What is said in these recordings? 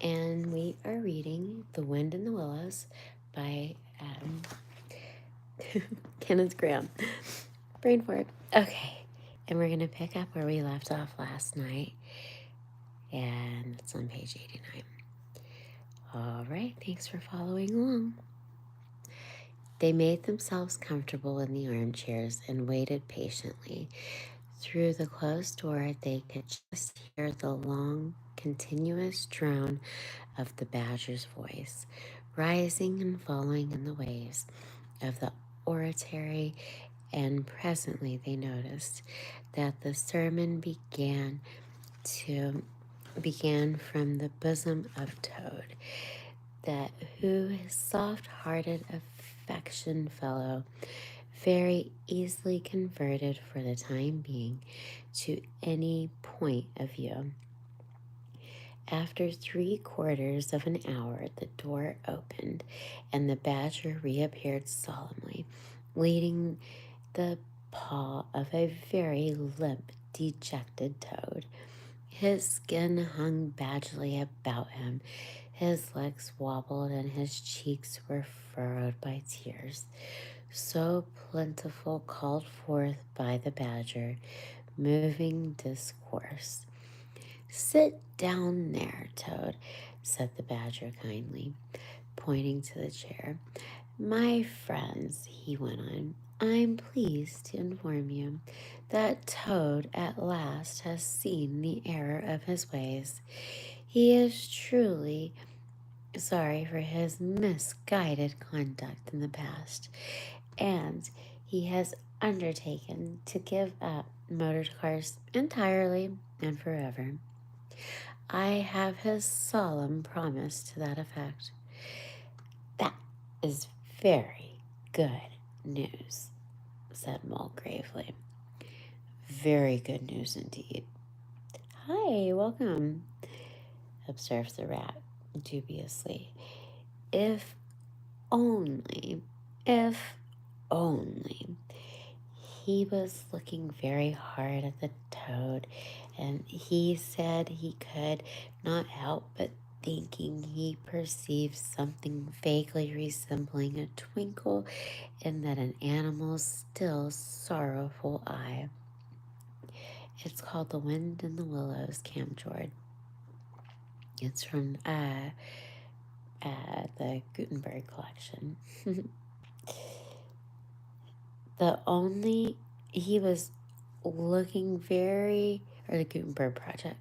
and we are reading The Wind in the Willows by Kenneth Graham. Brain fart. Okay, and we're going to pick up where we left off last night, and it's on page 89. All right, thanks for following along. They made themselves comfortable in the armchairs and waited patiently. Through the closed door, they could just hear the long, continuous drone of the badger's voice, rising and falling in the waves of the oratory, and presently they noticed that the sermon began from the bosom of Toad, that who his soft-hearted affection fellow very easily converted for the time being to any point of view. After 3/4 of an hour, the door opened, and the badger reappeared solemnly, leading the paw of a very limp, dejected Toad. His skin hung badgily about him, his legs wobbled, and his cheeks were furrowed by tears, so plentiful called forth by the badger, moving discourse. "Sit down there, Toad," said the badger kindly, pointing to the chair. "My friends," he went on, "I'm pleased to inform you that Toad at last has seen the error of his ways. He is truly sorry for his misguided conduct in the past, and he has undertaken to give up motor cars entirely and forever. I have his solemn promise to that effect." "That is very good news," said Mole gravely. "Very good news indeed." "Hi, welcome," observed the rat dubiously. If only, if only. He was looking very hard at the Toad, and he said he could not help but thinking he perceived something vaguely resembling a twinkle in that an animal's still sorrowful eye. It's called The Wind in the Willows, Camjord. It's from the Gutenberg collection. He was looking or the Gutenberg Project.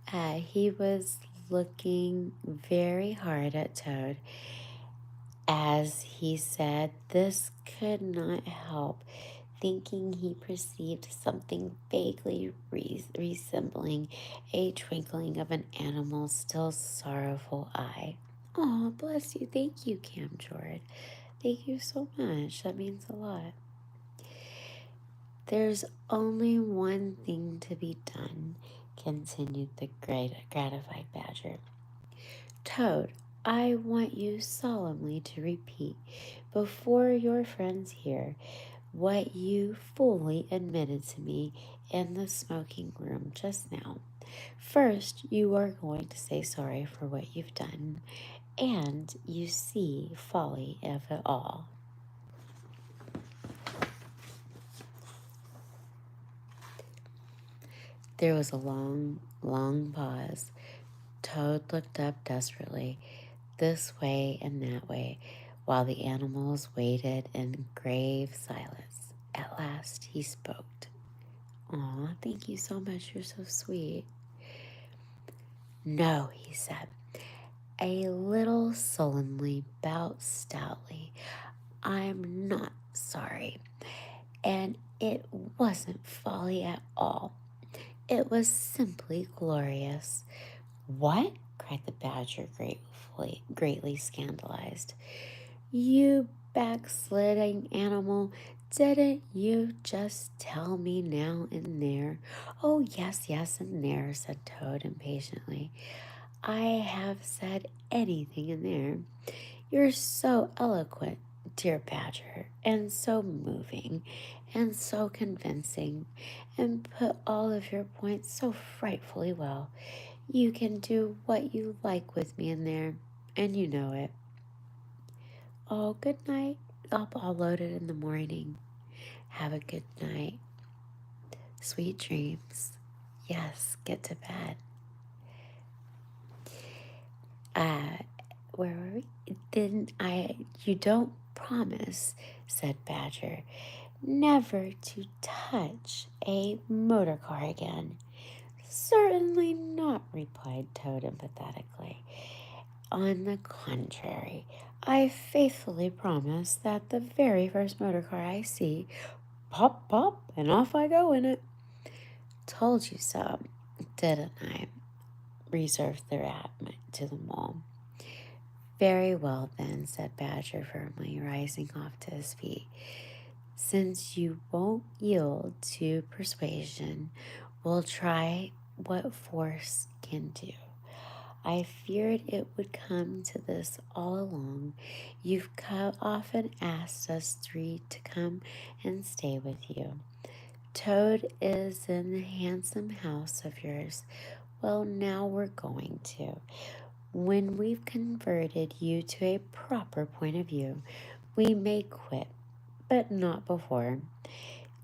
He was looking very hard at Toad as he said this, could not help thinking he perceived something vaguely resembling a twinkling of an animal's still sorrowful eye. "Oh, bless you. Thank you, Camjord. Thank you so much. That means a lot." "There's only one thing to be done," continued the gratified badger. "Toad, I want you solemnly to repeat before your friends here what you fully admitted to me in the smoking room just now. First, you are going to say sorry for what you've done, and you see folly of it all." There was a long, long pause. Toad looked up desperately, this way and that way, while the animals waited in grave silence. At last he spoke. "Aw, thank you so much. You're so sweet." "No," he said, a little sullenly, but stoutly. "I'm not sorry. And it wasn't folly at all. It was simply glorious." "What?" cried the badger, greatly scandalized. "You backsliding animal, didn't you just tell me now and there?" "Oh, yes, and there," said Toad impatiently. "I have said anything in there. You're so eloquent, dear badger, and so moving, and so convincing, and put all of your points so frightfully well. You can do what you like with me in there, and you know it. Oh, good night. I'll load it in the morning. Have a good night. Sweet dreams. Yes, get to bed. Uh, where were we? You don't promise, said Badger, never to touch a motor car again. Certainly not, replied Toad emphatically. On the contrary, I faithfully promise that the very first motor car I see, pop, pop, and off I go in it. Told you so, didn't I? Reserved the rat to the mole. Very well, then, said Badger firmly, rising off to his feet. Since you won't yield to persuasion, we'll try what force can do. I feared it would come to this all along. You've often asked us three to come and stay with you. Toad is in the handsome house of yours. Well, now we're going to. When we've converted you to a proper point of view, we may quit, but not before.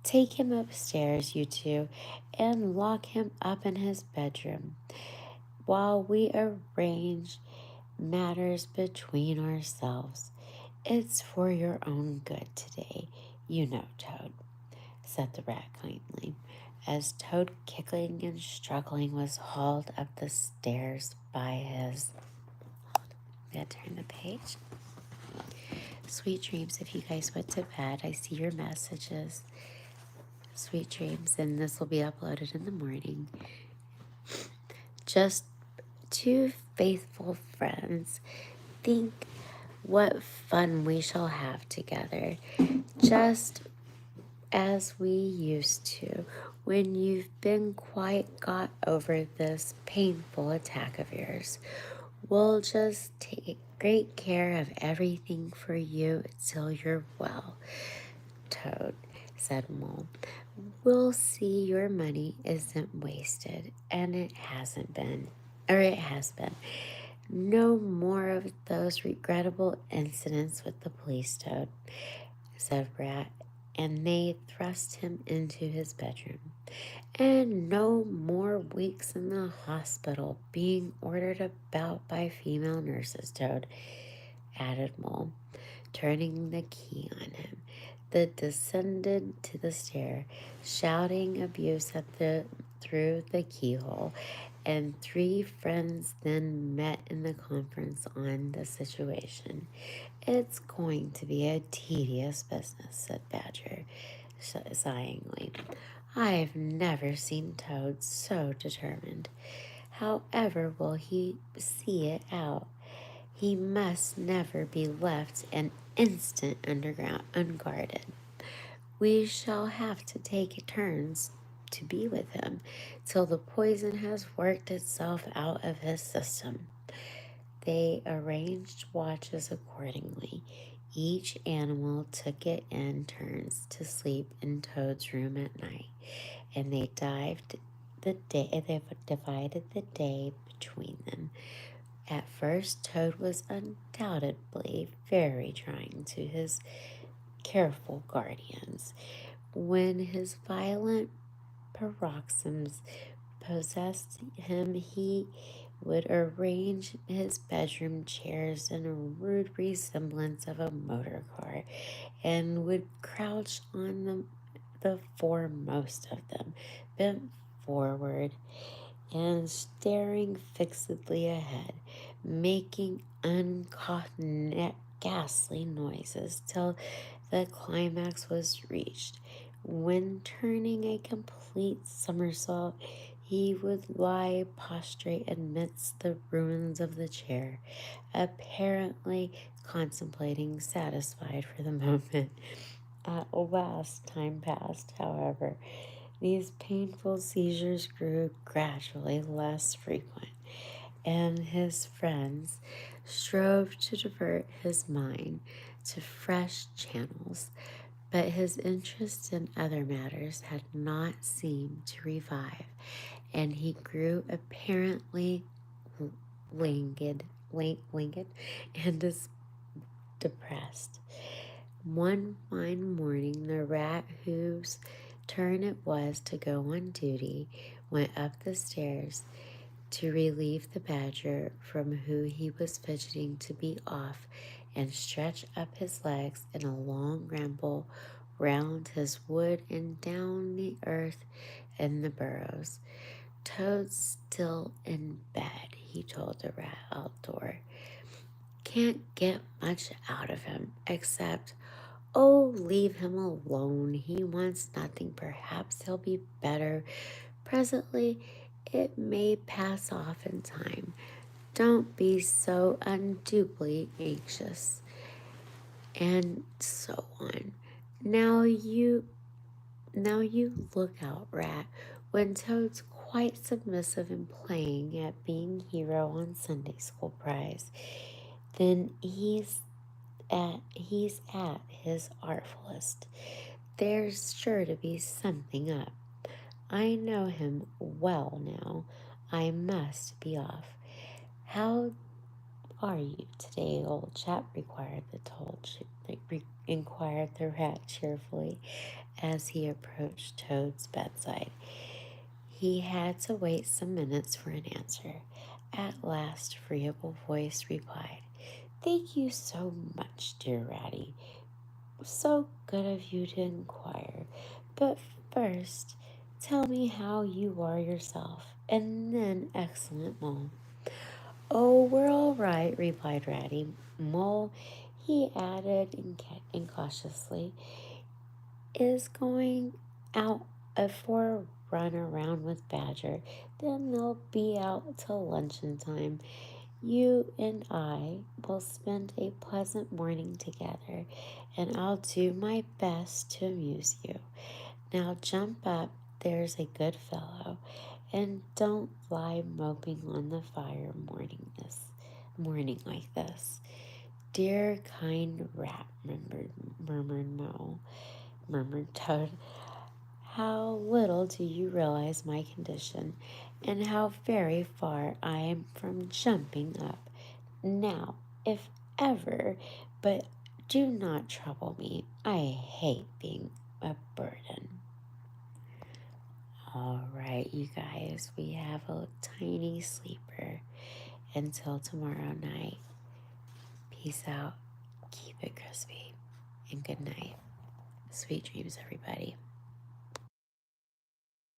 Take him upstairs, you two, and lock him up in his bedroom while we arrange matters between ourselves. It's for your own good today, you know, Toad, said the rat kindly, as Toad, kicking and struggling, was hauled up the stairs by his... I'm going to turn the page. Sweet dreams. If you guys went to bed, I see your messages. Sweet dreams, and this will be uploaded in the morning. Just two faithful friends. Think what fun we shall have together, just as we used to when you've been quite got over this painful attack of yours. We'll just take great care of everything for you till you're well, Toad, said Mole. We'll see your money isn't wasted, and it has been. No more of those regrettable incidents with the police, Toad, said Rat, and they thrust him into his bedroom. And no more weeks in the hospital being ordered about by female nurses, Toad, added Mole, turning the key on him. They descended to the stair, shouting abuse through the keyhole, and three friends then met in the conference on the situation. It's going to be a tedious business, said Badger, sighingly. I've never seen Toad so determined. However will he see it out? He must never be left an instant unguarded. We shall have to take turns to be with him till the poison has worked itself out of his system. They arranged watches accordingly. Each animal took it in turns to sleep in Toad's room at night, and they divided the day between them. At first, Toad was undoubtedly very trying to his careful guardians. When his violent paroxysms possessed him, he would arrange his bedroom chairs in a rude resemblance of a motor car, and would crouch on the foremost of them, bent forward and staring fixedly ahead, making uncouth ghastly noises till the climax was reached, when, turning a complete somersault, he would lie prostrate amidst the ruins of the chair, apparently contemplating, satisfied for the moment. At last time passed, however. These painful seizures grew gradually less frequent, and his friends strove to divert his mind to fresh channels, but his interest in other matters had not seemed to revive, and he grew apparently languid and depressed. One fine morning, the rat whose turn it was to go on duty went up the stairs to relieve the badger from who he was fidgeting to be off and stretch up his legs in a long ramble round his wood and down the earth in the burrows. Toad's still in bed, he told the rat outdoor. Can't get much out of him except, oh, leave him alone. He wants nothing. Perhaps he'll be better presently. It may pass off in time. Don't be so unduly anxious. And so on. Now you look out, Rat. When Toad's quite submissive and playing at being hero on Sunday school prize, then he's at his artfulest. There's sure to be something up. I know him well now. I must be off. How are you today, old chap? Inquired the rat cheerfully as he approached Toad's bedside. He had to wait some minutes for an answer. At last, Friable voice replied, "Thank you so much, dear Ratty. So good of you to inquire. But first, tell me how you are yourself, and then, excellent Mole." "Oh, we're all right," replied Ratty. "Mole," he added incautiously, "is going out for a run around with Badger. Then they'll be out till luncheon time. You and I will spend a pleasant morning together, and I'll do my best to amuse you. Now jump up, there's a good fellow, and don't lie moping on the fire morning like this." "Dear kind rat," murmured Toad. "How little do you realize my condition, and how very far I am from jumping up. Now, if ever, but do not trouble me. I hate being a burden." All right, you guys, we have a tiny sleeper until tomorrow night. Peace out. Keep it crispy. And good night. Sweet dreams, everybody.